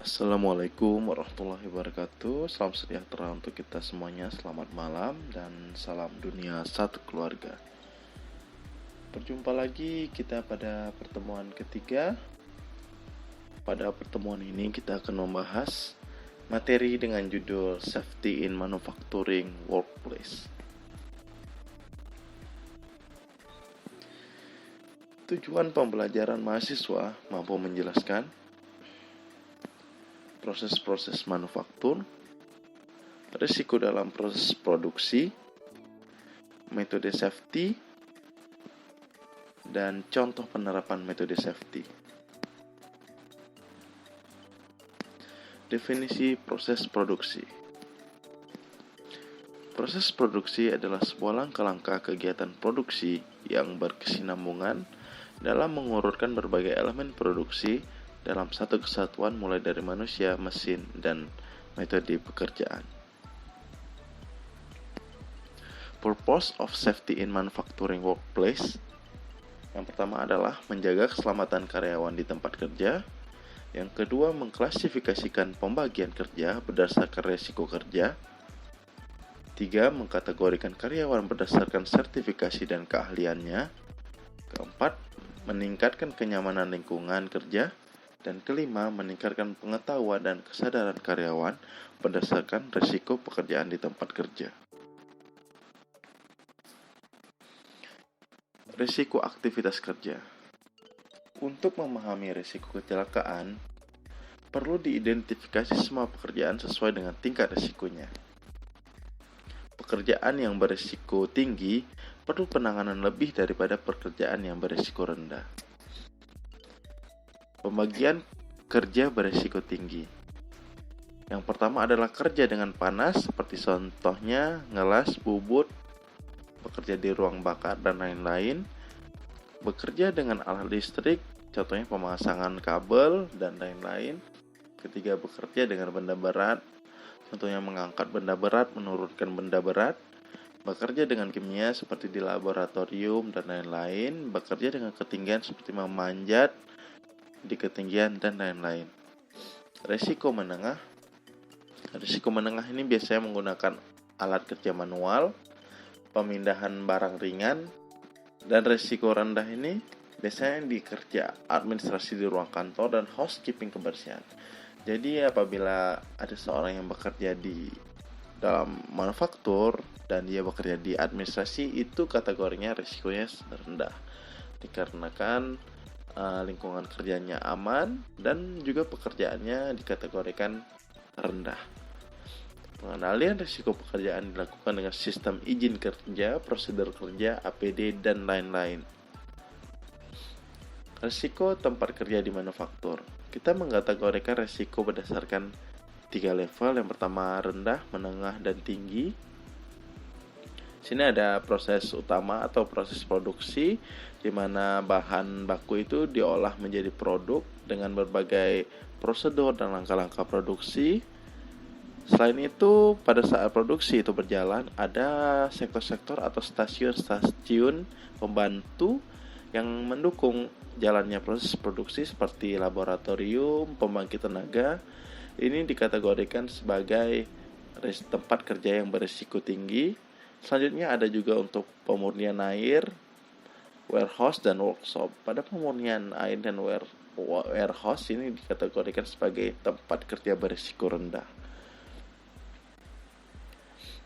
Assalamualaikum warahmatullahi wabarakatuh. Salam sejahtera untuk kita semuanya. Selamat malam dan salam dunia satu keluarga. Berjumpa lagi kita pada pertemuan ketiga. Pada pertemuan ini kita akan membahas materi dengan judul Safety in Manufacturing Workplace. Tujuan pembelajaran mahasiswa mampu menjelaskan proses-proses manufaktur, risiko dalam proses produksi, metode safety, dan contoh penerapan metode safety. Definisi proses produksi. Proses produksi adalah sebuah langkah-langkah kegiatan produksi yang berkesinambungan dalam mengurutkan berbagai elemen produksi dalam satu kesatuan mulai dari manusia, mesin, dan metode pekerjaan. Purpose of safety in manufacturing workplace. Yang pertama adalah menjaga keselamatan karyawan di tempat kerja. Yang kedua, mengklasifikasikan pembagian kerja berdasarkan resiko kerja. 3. Mengkategorikan karyawan berdasarkan sertifikasi dan keahliannya. Keempat, meningkatkan kenyamanan lingkungan kerja. Dan kelima, meningkatkan pengetahuan dan kesadaran karyawan berdasarkan risiko pekerjaan di tempat kerja. Risiko aktivitas kerja. Untuk memahami risiko kecelakaan, perlu diidentifikasi semua pekerjaan sesuai dengan tingkat risikonya. Pekerjaan yang berisiko tinggi perlu penanganan lebih daripada pekerjaan yang berisiko rendah. Pembagian kerja berisiko tinggi. Yang pertama adalah kerja dengan panas, seperti contohnya ngelas, bubut, bekerja di ruang bakar, dan lain-lain. Bekerja dengan alat listrik, contohnya pemasangan kabel, dan lain-lain. Ketiga, bekerja dengan benda berat, contohnya mengangkat benda berat, menurunkan benda berat. Bekerja dengan kimia seperti di laboratorium, dan lain-lain. Bekerja dengan ketinggian seperti memanjat di ketinggian dan lain-lain. Risiko menengah. Risiko menengah ini biasanya menggunakan alat kerja manual, pemindahan barang ringan, dan risiko rendah ini biasanya di kerja administrasi di ruang kantor dan housekeeping kebersihan. Jadi apabila ada seorang yang bekerja di dalam manufaktur dan dia bekerja di administrasi, itu kategorinya risikonya rendah dikarenakan lingkungan kerjanya aman dan juga pekerjaannya dikategorikan rendah. Pengendalian risiko pekerjaan dilakukan dengan sistem izin kerja, prosedur kerja, APD, dan lain-lain. Risiko tempat kerja di manufaktur. Kita mengkategorikan risiko berdasarkan 3 level. Yang pertama rendah, menengah, dan tinggi. Sini ada proses utama atau proses produksi, di mana bahan baku itu diolah menjadi produk dengan berbagai prosedur dan langkah-langkah produksi. Selain itu, pada saat produksi itu berjalan, ada sektor-sektor atau stasiun-stasiun pembantu yang mendukung jalannya proses produksi seperti laboratorium, pembangkit tenaga. Ini dikategorikan sebagai tempat kerja yang berisiko tinggi. Selanjutnya ada juga untuk pemurnian air, warehouse, dan workshop. Pada pemurnian air dan warehouse ini dikategorikan sebagai tempat kerja berisiko rendah.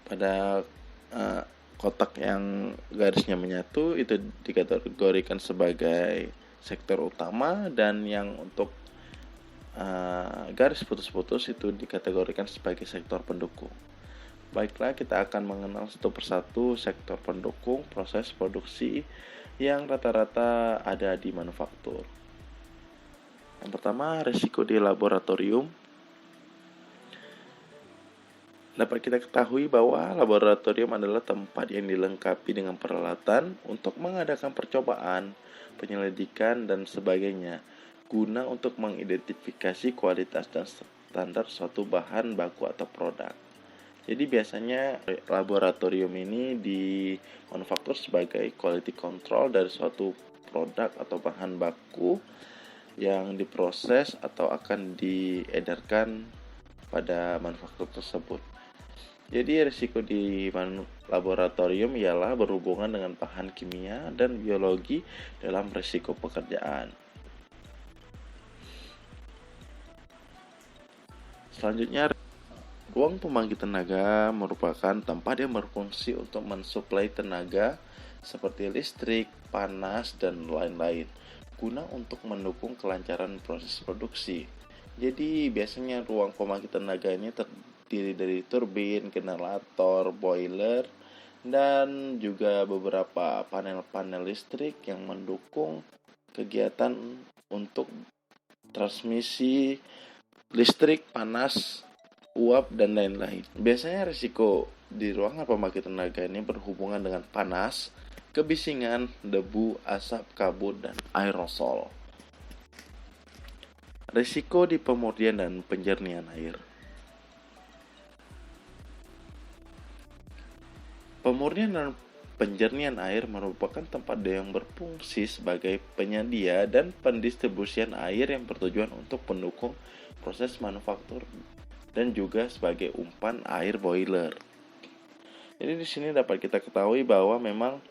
Pada kotak yang garisnya menyatu itu dikategorikan sebagai sektor utama, dan yang untuk garis putus-putus itu dikategorikan sebagai sektor pendukung. Baiklah, kita akan mengenal satu persatu sektor pendukung proses produksi yang rata-rata ada di manufaktur. Yang pertama, risiko di laboratorium. Dapat kita ketahui bahwa laboratorium adalah tempat yang dilengkapi dengan peralatan untuk mengadakan percobaan, penyelidikan, dan sebagainya, guna untuk mengidentifikasi kualitas dan standar suatu bahan baku atau produk. Jadi biasanya laboratorium ini di manufaktur sebagai quality control dari suatu produk atau bahan baku yang diproses atau akan diedarkan pada manufaktur tersebut. Jadi risiko di laboratorium ialah berhubungan dengan bahan kimia dan biologi dalam risiko pekerjaan. Selanjutnya, ruang pembangkit tenaga merupakan tempat yang berfungsi untuk mensuplai tenaga seperti listrik, panas, dan lain-lain, guna untuk mendukung kelancaran proses produksi. Jadi biasanya ruang pembangkit tenaga ini terdiri dari turbin, generator, boiler, dan juga beberapa panel-panel listrik yang mendukung kegiatan untuk transmisi listrik, panas, uap, dan lain-lain. Biasanya risiko di ruangan pembangkit tenaga ini berhubungan dengan panas, kebisingan, debu, asap, kabut, dan aerosol. Risiko di pemurnian dan penjernihan air. Pemurnian dan penjernihan air merupakan tempat yang berfungsi sebagai penyedia dan pendistribusian air yang bertujuan untuk mendukung proses manufaktur dan juga sebagai umpan air boiler. Jadi di sini dapat kita ketahui bahwa memang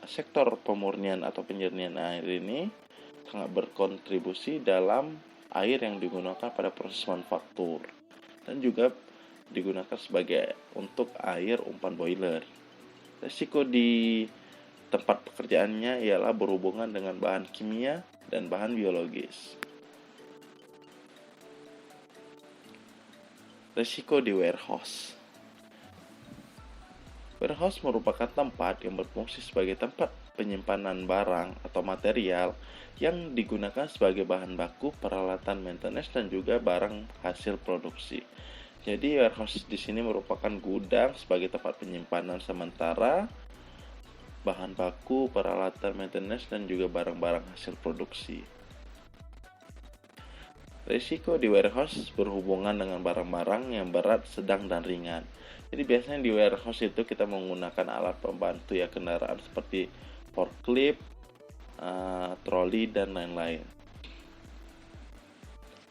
sektor pemurnian atau penjernihan air ini sangat berkontribusi dalam air yang digunakan pada proses manufaktur dan juga digunakan sebagai untuk air umpan boiler. Risiko di tempat pekerjaannya ialah berhubungan dengan bahan kimia dan bahan biologis. Risiko di warehouse. Warehouse merupakan tempat yang berfungsi sebagai tempat penyimpanan barang atau material yang digunakan sebagai bahan baku, peralatan maintenance, dan juga barang hasil produksi. Jadi warehouse di sini merupakan gudang sebagai tempat penyimpanan sementara bahan baku, peralatan maintenance, dan juga barang-barang hasil produksi. Risiko di warehouse berhubungan dengan barang-barang yang berat, sedang, dan ringan. Jadi biasanya di warehouse itu kita menggunakan alat pembantu ya, kendaraan seperti forklift, troli, dan lain-lain.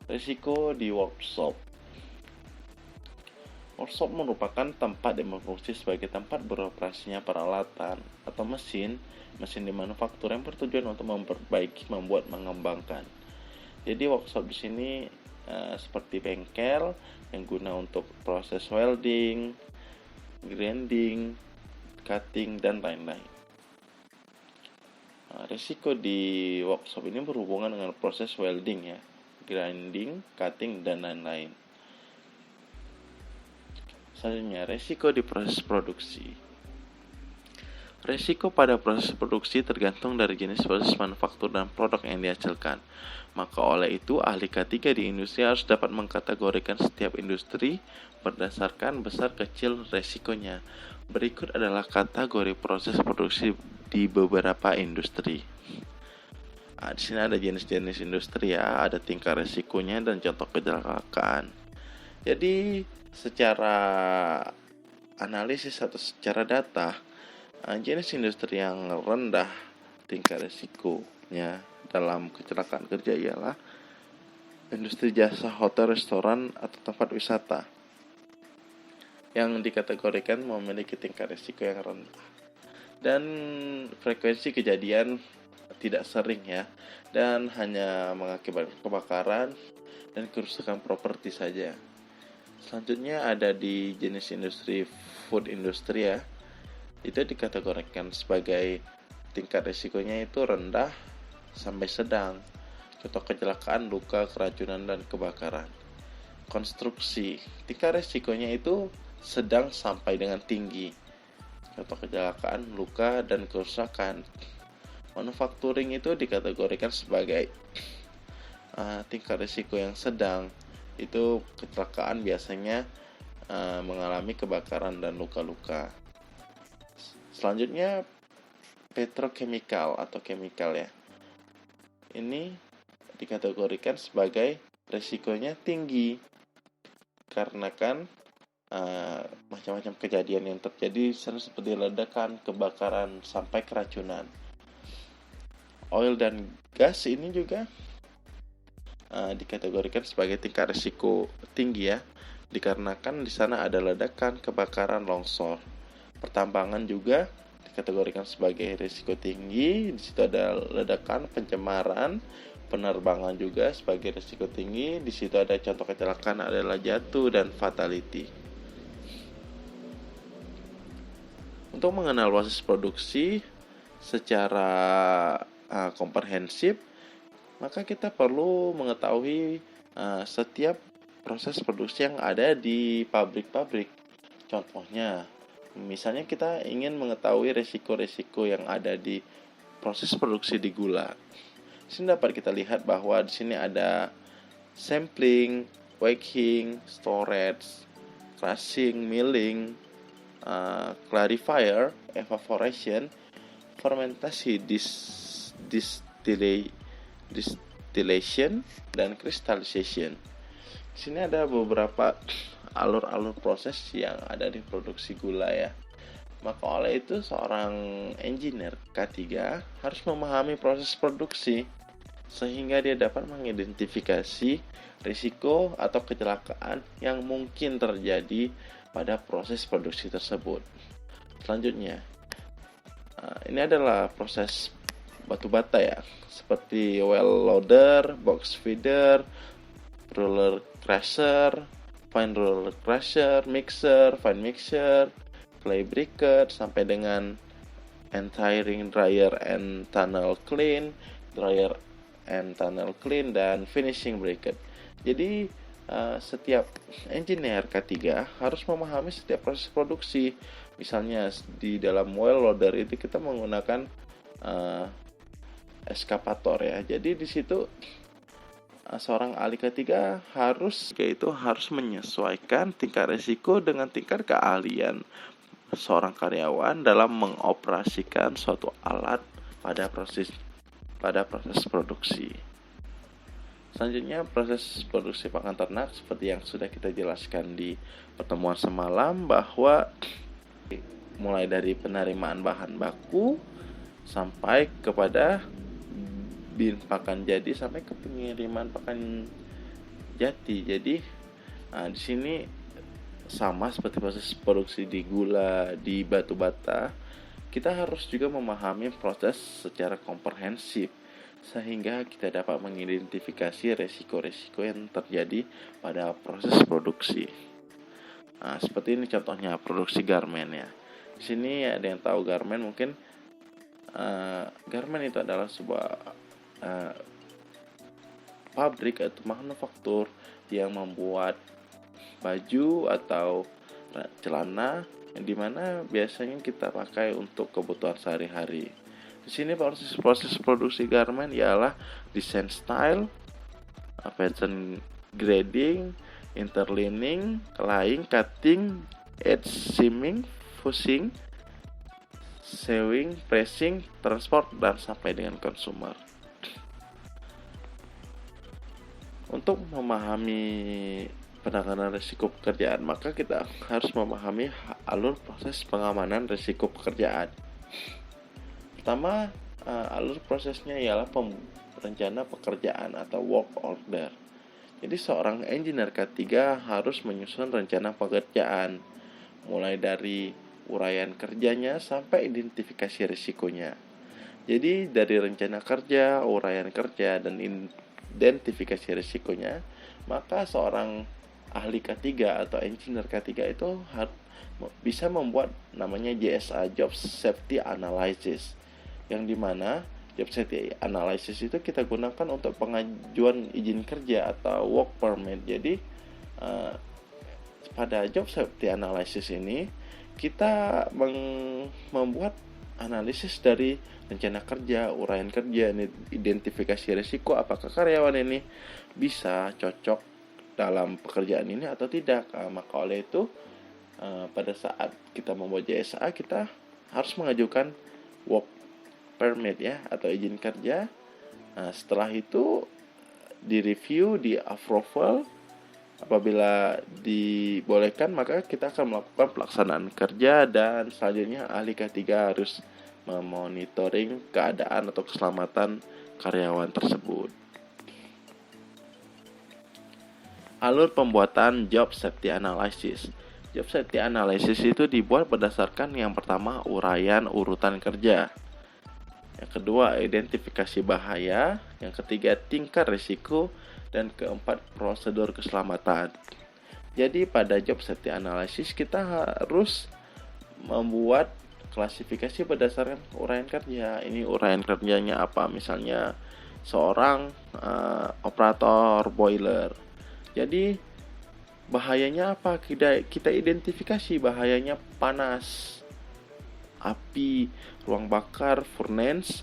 Risiko di workshop. Workshop merupakan tempat yang berfungsi sebagai tempat beroperasinya peralatan atau mesin di manufaktur yang bertujuan untuk memperbaiki, membuat, mengembangkan. Jadi workshop di sini seperti bengkel yang guna untuk proses welding, grinding, cutting, dan lain-lain. Risiko di workshop ini berhubungan dengan proses welding ya, grinding, cutting, dan lain-lain. Selanjutnya, risiko di proses produksi. Risiko pada proses produksi tergantung dari jenis proses manufaktur dan produk yang dihasilkan. Maka oleh itu, ahli K3 di industri harus dapat mengkategorikan setiap industri berdasarkan besar kecil risikonya. Berikut adalah kategori proses produksi di beberapa industri. Di sini ada jenis-jenis industri ya, ada tingkat risikonya dan contoh kecelakaan. Jadi secara analisis atau secara data, jenis industri yang rendah tingkat risikonya dalam kecelakaan kerja ialah industri jasa, hotel, restoran, atau tempat wisata yang dikategorikan memiliki tingkat risiko yang rendah dan frekuensi kejadian tidak sering ya, dan hanya mengakibatkan kebakaran dan kerusakan properti saja. Selanjutnya ada di jenis industri food industry ya, itu dikategorikan sebagai tingkat risikonya itu rendah sampai sedang. Contoh kecelakaan, luka, keracunan, dan kebakaran. Konstruksi, tingkat risikonya itu sedang sampai dengan tinggi. Contoh kecelakaan, luka, dan kerusakan. Manufacturing itu dikategorikan sebagai tingkat risiko yang sedang. Itu kecelakaan biasanya mengalami kebakaran dan luka-luka. Selanjutnya petrochemical atau chemical ya. Ini dikategorikan sebagai risikonya tinggi karena kan macam-macam kejadian yang terjadi seperti ledakan, kebakaran, sampai keracunan. Oil dan gas ini juga dikategorikan sebagai tingkat risiko tinggi ya, dikarenakan di sana ada ledakan, kebakaran, longsor. Pertambangan juga dikategorikan sebagai risiko tinggi, di situ ada ledakan, pencemaran. Penerbangan juga sebagai risiko tinggi, di situ ada contoh kecelakaan adalah jatuh dan fatality. Untuk mengenal proses produksi secara komprehensif, maka kita perlu mengetahui setiap proses produksi yang ada di pabrik-pabrik. Contohnya, misalnya kita ingin mengetahui resiko-resiko yang ada di proses produksi di gula. Di sini dapat kita lihat bahwa di sini ada sampling, waking, storage, crushing, milling, clarifier, evaporation, fermentasi, distillation, dan crystallization. Di sini ada beberapa alur-alur proses yang ada di produksi gula ya. Maka oleh itu seorang engineer K3 harus memahami proses produksi sehingga dia dapat mengidentifikasi risiko atau kecelakaan yang mungkin terjadi pada proses produksi tersebut. Selanjutnya, ini adalah proses batu bata ya, seperti well loader, box feeder, roller crusher, fine roller crusher, mixer, fine mixer, clay briquette, sampai dengan end-tiring dryer and tunnel clean, dryer and tunnel clean, dan finishing briquette. Jadi setiap engineer K3 harus memahami setiap proses produksi. Misalnya di dalam well loader itu kita menggunakan eskavator ya. Jadi di situ seorang ahli K3 harus menyesuaikan tingkat risiko dengan tingkat keahlian seorang karyawan dalam mengoperasikan suatu alat pada proses produksi. Selanjutnya, proses produksi pakan ternak seperti yang sudah kita jelaskan di pertemuan semalam, bahwa mulai dari penerimaan bahan baku sampai kepada bin pakan jadi sampai ke pengiriman pakan jadi. Jadi di sini sama seperti proses produksi di gula, di batu bata, kita harus juga memahami proses secara komprehensif sehingga kita dapat mengidentifikasi resiko-resiko yang terjadi pada proses produksi. Seperti ini contohnya produksi garmen ya. Di sini ada yang tahu garmen mungkin. Garmen itu adalah sebuah pabrik atau manufaktur yang membuat baju atau celana yang dimana biasanya kita pakai untuk kebutuhan sehari-hari. Di sini proses produksi garment ialah desain style, pattern grading, interlining, laying, cutting, edge seaming, fussing, sewing, pressing, transport, dan sampai dengan consumer. Untuk memahami penanganan risiko pekerjaan, maka kita harus memahami alur proses pengamanan risiko pekerjaan. Pertama, alur prosesnya ialah rencana pekerjaan atau work order. Jadi seorang engineer K3 harus menyusun rencana pekerjaan, mulai dari uraian kerjanya sampai identifikasi risikonya. Jadi dari rencana kerja, uraian kerja, dan identifikasi risikonya, maka seorang ahli K3 atau engineer K3 itu bisa membuat namanya JSA, Job Safety Analysis, yang dimana Job Safety Analysis itu kita gunakan untuk pengajuan izin kerja atau work permit. Jadi pada Job Safety Analysis ini kita membuat analisis dari rencana kerja, uraian kerja, identifikasi risiko, apakah karyawan ini bisa cocok dalam pekerjaan ini atau tidak. Maka oleh itu pada saat kita membuat JSA, kita harus mengajukan work permit ya atau izin kerja. Setelah itu direview, di approval. Apabila dibolehkan, maka kita akan melakukan pelaksanaan kerja, dan selanjutnya ahli K3 harus memonitoring keadaan atau keselamatan karyawan tersebut. Alur pembuatan job safety analysis. Job safety analysis itu dibuat berdasarkan yang pertama uraian urutan kerja, yang kedua identifikasi bahaya, yang ketiga tingkat risiko, dan keempat prosedur keselamatan. Jadi pada job safety analysis kita harus membuat klasifikasi berdasarkan uraian kerja. Ini uraian kerjanya apa? Misalnya seorang operator boiler. Jadi bahayanya apa? Kita identifikasi bahayanya panas, api, ruang bakar, furnace,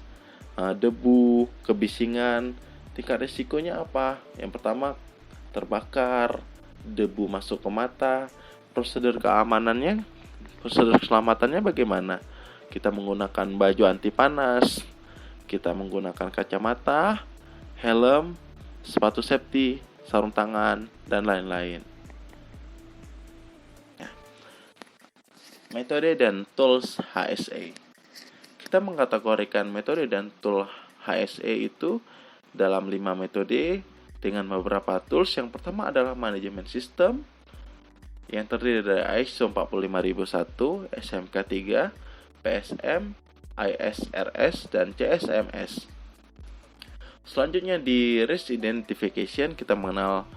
debu, kebisingan. Tingkat risikonya apa? Yang pertama terbakar, debu masuk ke mata. Prosedur keamanannya, prosedur keselamatannya bagaimana? Kita menggunakan baju anti panas, kita menggunakan kacamata, helm, sepatu safety, sarung tangan, dan lain-lain. Metode dan tools HSE. Kita mengkategorikan metode dan tool HSE itu dalam 5 metode dengan beberapa tools. Yang pertama adalah manajemen sistem yang terdiri dari ISO 45001, SMK 3, PSM, ISRS, dan CSMS. Selanjutnya di risk identification kita mengenal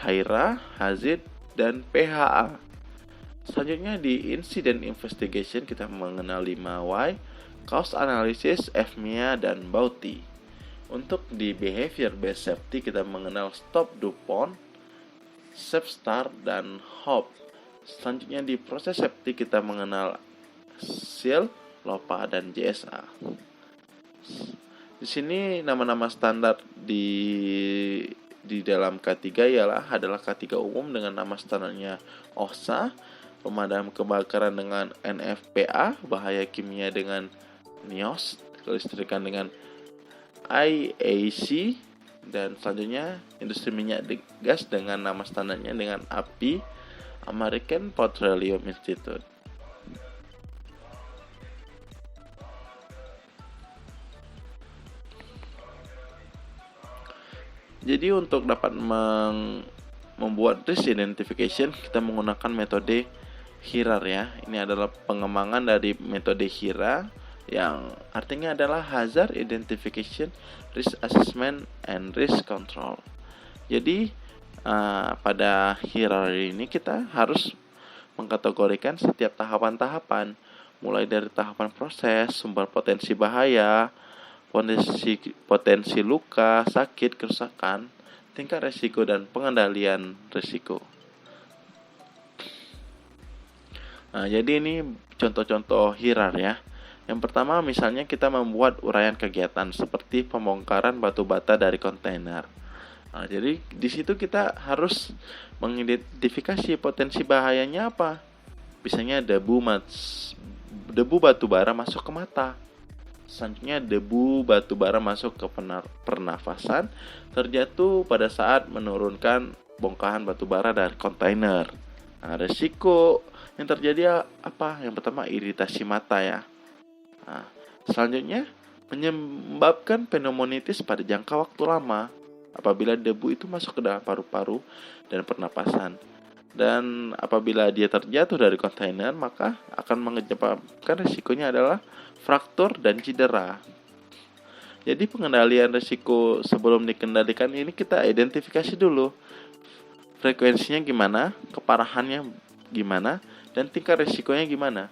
HIRA, HAZID, dan PHA. Selanjutnya di incident investigation kita mengenal 5Y, cause analysis, FMIA, dan BAUTI. Untuk di behavior based safety kita mengenal STOP, DuPont, Safe Start, dan HOP. Selanjutnya di proses safety kita mengenal SEAL, LOPA, dan JSA. Di sini nama-nama standar di dalam K3 adalah K3 umum dengan nama standarnya OHSA, pemadam kebakaran dengan NFPA, bahaya kimia dengan NIOS, kelistrikan dengan IAC, dan selanjutnya industri minyak gas dengan nama standarnya dengan API, American Petroleum Institute. Jadi untuk dapat membuat risk identification kita menggunakan metode HIRA ya. Ini adalah pengembangan dari metode HIRA yang artinya adalah Hazard Identification, Risk Assessment, and Risk Control. Jadi pada HIRA ini kita harus mengkategorikan setiap tahapan-tahapan, mulai dari tahapan proses, sumber potensi bahaya, potensi luka, sakit, kerusakan, tingkat risiko, dan pengendalian risiko. Nah, jadi ini contoh-contoh HIRA ya. Yang pertama misalnya kita membuat uraian kegiatan seperti pembongkaran batu bata dari kontainer. Nah, jadi di situ kita harus mengidentifikasi potensi bahayanya apa. Misalnya debu batu bara masuk ke mata. Selanjutnya debu batu bara masuk ke pernafasan, terjatuh pada saat menurunkan bongkahan batu bara dari kontainer. Nah, risiko yang terjadi apa? Yang pertama iritasi mata ya. Nah, selanjutnya menyebabkan pneumonitis pada jangka waktu lama apabila debu itu masuk ke dalam paru-paru dan pernapasan. Dan apabila dia terjatuh dari kontainer, maka akan menyebabkan risikonya adalah fraktur dan cedera. Jadi pengendalian risiko sebelum dikendalikan ini kita identifikasi dulu. Frekuensinya gimana, keparahannya gimana, dan tingkat risikonya gimana.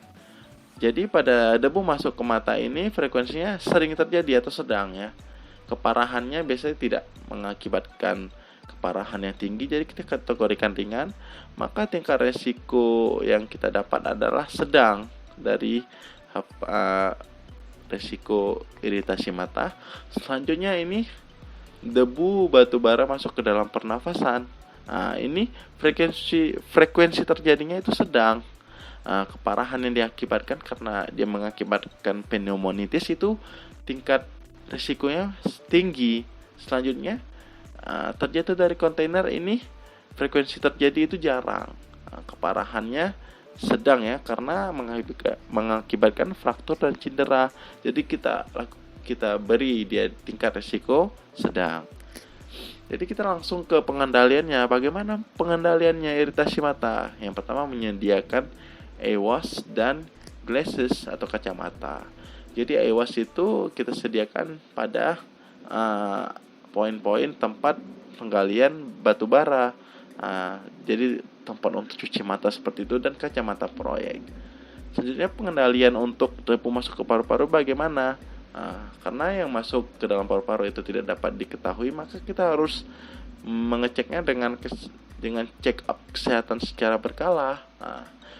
Jadi pada debu masuk ke mata ini frekuensinya sering terjadi atau sedang ya. Keparahannya biasanya tidak mengakibatkan keparahan yang tinggi, jadi kita kategorikan ringan. Maka tingkat risiko yang kita dapat adalah sedang dari risiko iritasi mata. Selanjutnya ini debu batu bara masuk ke dalam pernafasan. Nah, ini frekuensi terjadinya itu sedang. Keparahan yang diakibatkan karena dia mengakibatkan pneumonitis itu tingkat risikonya tinggi. Selanjutnya terjatuh dari kontainer ini frekuensi terjadi itu jarang. Keparahannya sedang ya karena mengakibatkan fraktur dan cedera. Jadi kita beri dia tingkat risiko sedang. Jadi kita langsung ke pengendaliannya. Bagaimana pengendaliannya iritasi mata? Yang pertama menyediakan EWAS dan glasses atau kacamata. Jadi EWAS itu kita sediakan pada poin-poin tempat penggalian batu bara. Jadi tempat untuk cuci mata seperti itu dan kacamata proyek. Selanjutnya pengendalian untuk debu masuk ke paru-paru bagaimana? Karena yang masuk ke dalam paru-paru itu tidak dapat diketahui, maka kita harus mengeceknya dengan check up kesehatan secara berkala.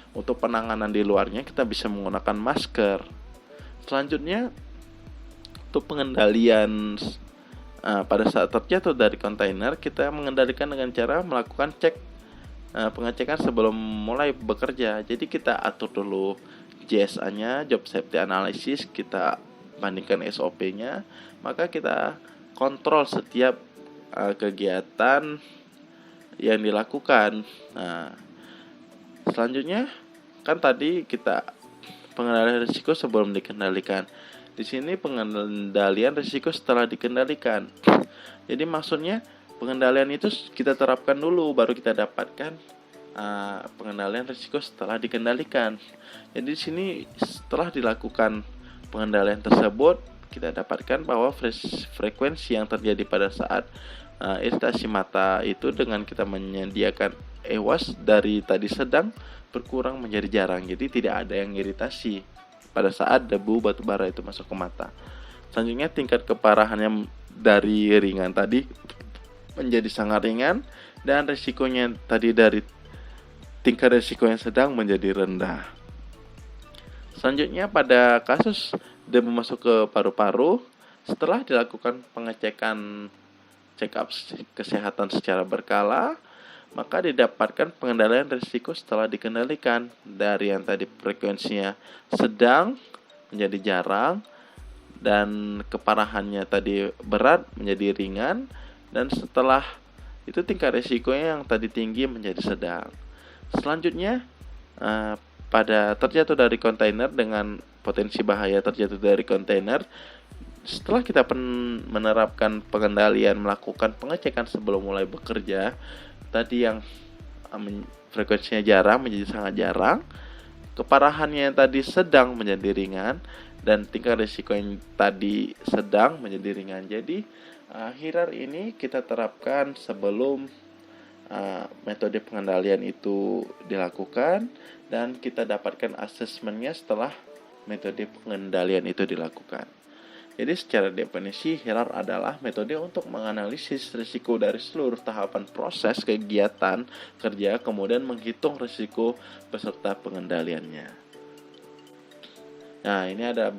Untuk penanganan di luarnya kita bisa menggunakan masker. Selanjutnya untuk pengendalian pada saat terjatuh dari kontainer, kita mengendalikan dengan cara melakukan pengecekan sebelum mulai bekerja. Jadi kita atur dulu JSA-nya, Job Safety Analysis, kita bandingkan SOP-nya, maka kita kontrol setiap kegiatan yang dilakukan. Selanjutnya kan tadi kita pengendalian risiko sebelum dikendalikan. Di sini pengendalian risiko setelah dikendalikan. Jadi maksudnya pengendalian itu kita terapkan dulu, baru kita dapatkan pengendalian risiko setelah dikendalikan. Jadi di sini setelah dilakukan pengendalian tersebut, kita dapatkan bahwa frekuensi yang terjadi pada saat iritasi mata itu dengan kita menyediakan EWAS dari tadi sedang berkurang menjadi jarang. Jadi tidak ada yang iritasi pada saat debu batu bara itu masuk ke mata. Selanjutnya tingkat keparahannya dari ringan tadi menjadi sangat ringan, dan risikonya tadi dari tingkat risiko yang sedang menjadi rendah. Selanjutnya pada kasus debu masuk ke paru-paru, setelah dilakukan pengecekan check up kesehatan secara berkala, maka didapatkan pengendalian risiko setelah dikendalikan dari yang tadi frekuensinya sedang menjadi jarang, dan keparahannya tadi berat menjadi ringan, dan setelah itu tingkat risikonya yang tadi tinggi menjadi sedang. Selanjutnya pada terjatuh dari kontainer dengan potensi bahaya terjatuh dari kontainer, setelah kita menerapkan pengendalian, melakukan pengecekan sebelum mulai bekerja, tadi yang frekuensinya jarang menjadi sangat jarang, keparahannya yang tadi sedang menjadi ringan, dan tingkat risiko yang tadi sedang menjadi ringan. Jadi HIRAR ini kita terapkan sebelum metode pengendalian itu dilakukan, dan kita dapatkan asesmennya setelah metode pengendalian itu dilakukan. Jadi secara definisi, HIRAR adalah metode untuk menganalisis risiko dari seluruh tahapan proses kegiatan kerja, kemudian menghitung risiko beserta pengendaliannya. Nah, ini ada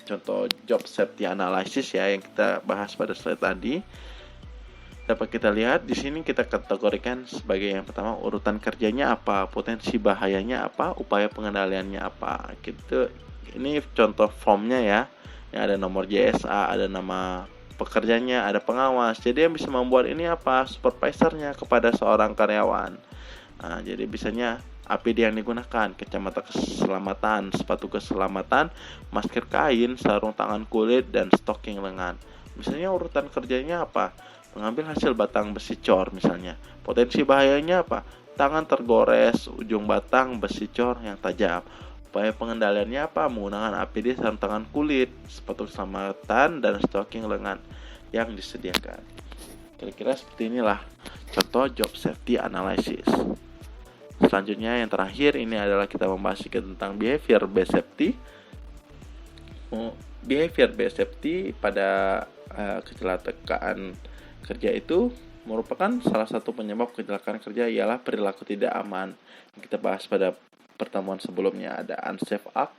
contoh job safety analysis ya yang kita bahas pada slide tadi. Dapat kita lihat di sini kita kategorikan sebagai yang pertama urutan kerjanya apa, potensi bahayanya apa, upaya pengendaliannya apa. Gitu. Ini contoh formnya ya. Yang ada nomor JSA, ada nama pekerjanya, ada pengawas. Jadi yang bisa membuat ini apa? Supervisornya kepada seorang karyawan. Jadi biasanya APD yang digunakan, kacamata keselamatan, sepatu keselamatan, masker kain, sarung tangan kulit, dan stocking lengan. Misalnya urutan kerjanya apa? Mengambil hasil batang besi cor misalnya. Potensi bahayanya apa? Tangan tergores, ujung batang besi cor yang tajam. Upaya pengendaliannya apa? Menggunakan APD sarung tangan kulit, sepatu keselamatan, dan stocking lengan yang disediakan. Kira-kira seperti inilah contoh job safety analysis. Selanjutnya yang terakhir ini adalah kita membahas tentang behavior based safety. Behavior based safety pada kecelakaan kerja itu merupakan salah satu penyebab kecelakaan kerja ialah perilaku tidak aman. Kita bahas pada pertemuan sebelumnya, ada unsafe act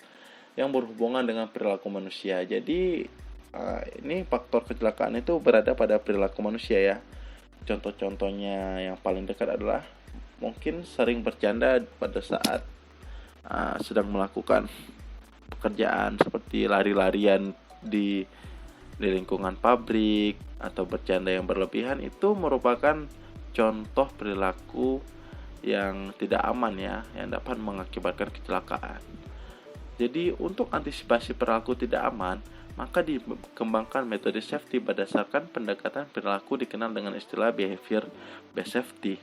yang berhubungan dengan perilaku manusia. Jadi ini faktor kecelakaan itu berada pada perilaku manusia ya. Contoh-contohnya yang paling dekat adalah mungkin sering bercanda pada saat sedang melakukan pekerjaan, seperti lari-larian di lingkungan pabrik atau bercanda yang berlebihan. Itu merupakan contoh perilaku yang tidak aman ya, yang dapat mengakibatkan kecelakaan. Jadi untuk antisipasi perilaku tidak aman, maka dikembangkan metode safety berdasarkan pendekatan perilaku dikenal dengan istilah behavior based safety.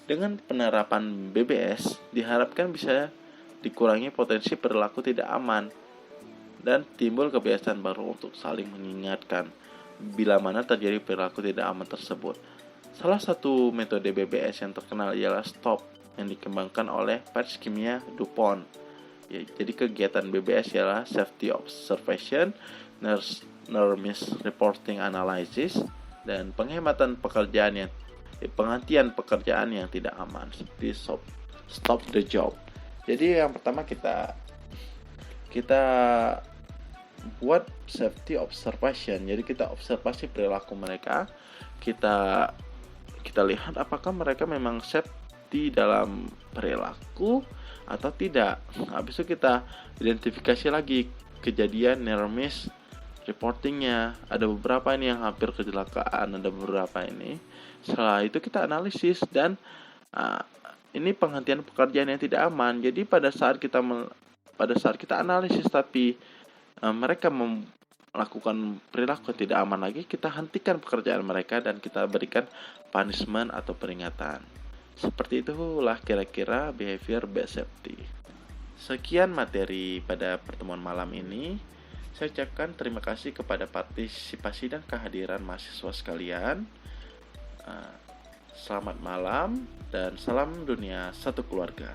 Dengan penerapan BBS, diharapkan bisa dikurangi potensi perilaku tidak aman dan timbul kebiasaan baru untuk saling mengingatkan bila mana terjadi perilaku tidak aman tersebut. Salah satu metode BBS yang terkenal ialah STOP yang dikembangkan oleh Patch Kimia DuPont. Ya, jadi kegiatan BBS ialah Safety Observation, Near-Miss Reporting Analysis, dan penghentian pekerjaan yang tidak aman seperti Stop the Job. Jadi yang pertama kita buat safety observation. Jadi kita observasi perilaku mereka, kita lihat apakah mereka memang safety dalam perilaku atau tidak. Habis itu kita identifikasi lagi kejadian near miss reportingnya. Ada beberapa ini yang hampir kecelakaan, ada beberapa ini. Setelah itu kita analisis dan ini penghentian pekerjaan yang tidak aman. Jadi pada saat kita analisis tapi mereka melakukan perilaku yang tidak aman lagi, kita hentikan pekerjaan mereka dan kita berikan punishment atau peringatan. Seperti itulah kira-kira behavior based safety. Sekian materi pada pertemuan malam ini. Saya ucapkan terima kasih kepada partisipasi dan kehadiran mahasiswa sekalian. Selamat malam dan salam dunia satu keluarga.